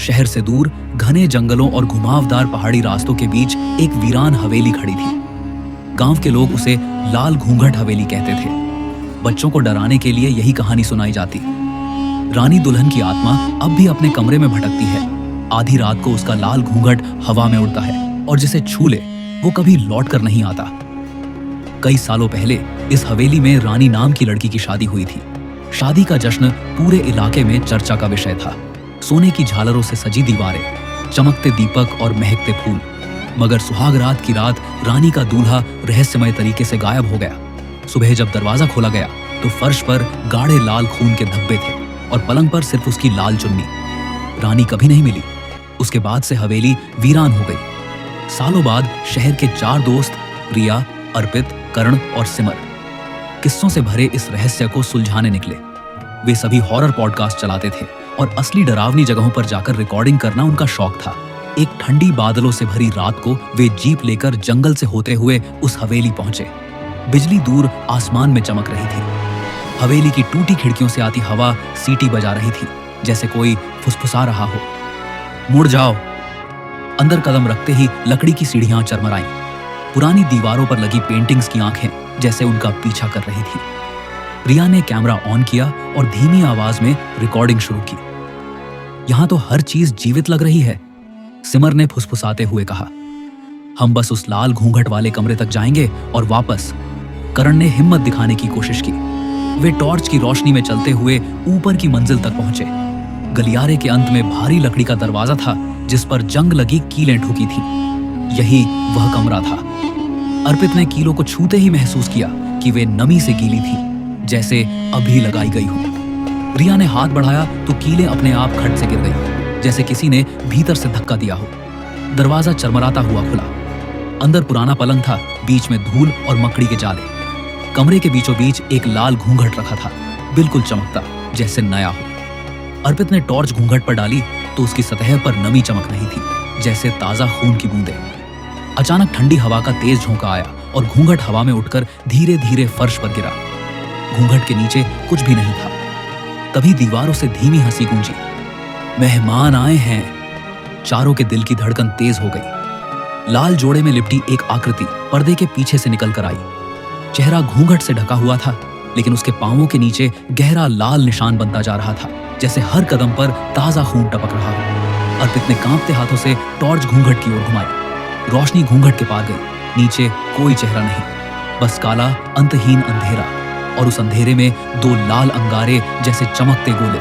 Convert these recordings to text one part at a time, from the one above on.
शहर से दूर घने जंगलों और घुमावदार पहाड़ी रास्तों के बीच एक वीरान हवेली खड़ी थी। गांव के लोग उसे लाल घूंघट हवेली कहते थे। बच्चों को डराने के लिए यही कहानी सुनाई जाती। रानी दुल्हन की आत्मा अब भी अपने कमरे में भटकती है। आधी रात को उसका लाल घूंघट हवा में उड़ता है और जिसे छू ले वो कभी लौट कर नहीं आता। कई सालों पहले इस हवेली में रानी नाम की लड़की की शादी हुई थी। शादी का जश्न पूरे इलाके में चर्चा का विषय था। सोने की झालरों से सजी दीवारें, चमकते दीपक और महकते फूल। मगर सुहाग रात की रात रानी का दूल्हा रहस्यमय तरीके से गायब हो गया। सुबह जब दरवाजा खोला गया तो फर्श पर गाढ़े लाल खून के धब्बे थे और पलंग पर सिर्फ उसकी लाल चुन्नी। रानी कभी नहीं मिली। उसके बाद से हवेली वीरान हो गई। सालों बाद शहर के 4 दोस्त रिया, अर्पित, करण और सिमर किस्सों से भरे इस रहस्य को सुलझाने निकले। वे सभी हॉरर पॉडकास्ट चलाते थे और असली डरावनी जगहों पर जाकर रिकॉर्डिंग करना उनका शौक था। एक ठंडी बादलों से भरी रात को वे जीप लेकर जंगल से होते हुए उस हवेली पहुंचे। बिजली दूर आसमान में चमक रही थी। हवेली की टूटी खिड़कियों से आती हवा सीटी बजा रही थी, जैसे कोई फुसफुसा रहा हो। मुड़ जाओ। अंदर कदम रखते ही लकड़ी की सीढ़ियां चरमराईं। पुरानी दीवारों पर लगी पेंटिंग्स की आंखें जैसे उनका पीछा कर रही थी। रिया ने कैमरा ऑन किया और धीमी आवाज में रिकॉर्डिंग शुरू की। यहां तो हर चीज जीवित लग रही है, सिमर ने फुसफुसाते हुए कहा। हम बस उस लाल घूंघट वाले कमरे तक जाएंगे और वापस। करण ने हिम्मत दिखाने की कोशिश की। वे टॉर्च की रोशनी में चलते हुए ऊपर की मंजिल तक पहुंचे। गलियारे के अंत में भारी लकड़ी का दरवाजा था जिस पर जंग लगी कीलें ठुकी थी। यही वह कमरा था। अर्पित ने कीलों को छूते ही महसूस किया कि वे नमी से गीली थी, जैसे अभी लगाई गई हो। रिया ने हाथ बढ़ाया तो कीलें अपने आप खट से गिर गई, जैसे किसी ने भीतर से धक्का दिया हो। दरवाजा चरमराता हुआ खुला। अंदर पुराना पलंग था, बीच में धूल और मकड़ी के जाले। कमरे के बीचों बीच एक लाल घूंघट रखा था, बिल्कुल चमकता, जैसे नया हो। अर्पित ने टॉर्च घूंघट पर डाली तो उसकी सतह पर नमी चमक रही थी, जैसे ताजा खून की बूंदें। अचानक ठंडी हवा का तेज झोंका आया और घूंघट हवा में उठकर धीरे धीरे फर्श पर गिरा। घूंघट के नीचे कुछ भी नहीं था। तभी दीवारों से धीमी हंसी गूंजी। मेहमान आए हैं। चारों के दिल की धड़कन तेज हो गई। लाल जोड़े में लिपटी एक आकृति पर्दे के पीछे से निकल कर आई। चेहरा घूंघट से ढका हुआ था, लेकिन उसके पांवों के नीचे गहरा लाल निशान बनता जा रहा था, जैसे हर कदम पर ताजा खून टपक रहा हो। अर्पित ने कांपते हाथों से टॉर्च घूंघट की ओर घुमाई। रोशनी घूंघट के पार गई। नीचे कोई चेहरा नहीं, बस काला अंतहीन अंधेरा, और उस अंधेरे में 2 लाल अंगारे जैसे चमकते गोले।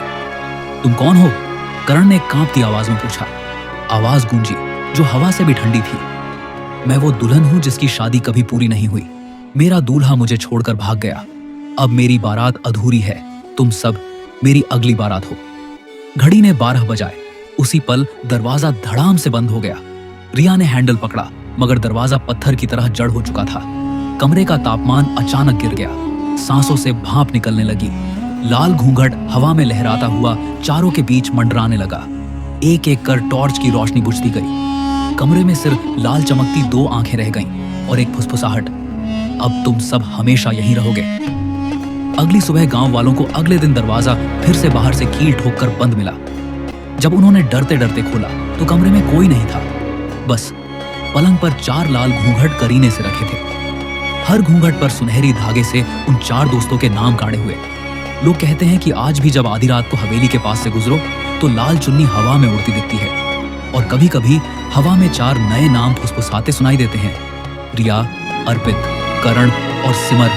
तुम कौन हो? करण ने कांपती आवाज में पूछा। आवाज गूंजी जो हवा से भी ठंडी थी। मैं वो दुल्हन हूं जिसकी शादी कभी पूरी नहीं हुई। मेरा दूल्हा मुझे छोड़कर भाग गया। अब मेरी बारात अधूरी है। तुम सब मेरी अगली बारात हो। घड़ी ने 12 बजाए। उसी पल दरवाजा धड़ाम से बंद हो गया। रिया ने हैंडल पकड़ा, मगर दरवाजा पत्थर की तरह जड़ हो चुका था। कमरे का तापमान अचानक गिर गया। सांसों से भाप निकलने लगी। लाल घूंघट हवा में लहराता हुआ चारों के बीच मंडराने लगा। एक एक कर टॉर्च की रोशनी बुझती गई। कमरे में सिर्फ लाल चमकती 2 आंखें रह गईं और एक फुसफुसाहट। अब तुम सब हमेशा यहीं रहोगे। अगली सुबह गांव वालों को अगले दिन दरवाजा फिर से बाहर से कील ठोककर बंद मिला। जब उन्होंने डरते डरते खोला तो कमरे में कोई नहीं था। बस पलंग पर 4 लाल घूंघट करीने से रखे थे। हर घूंघट पर सुनहरी धागे से उन 4 दोस्तों के नाम काढ़े हुए। लोग कहते हैं कि आज भी जब आधी रात को हवेली के पास से गुजरो तो लाल चुन्नी हवा में उड़ती दिखती है, और कभी कभी हवा में 4 नए नाम फुसफुसाते सुनाई देते हैं। रिया, अर्पित, करण और सिमर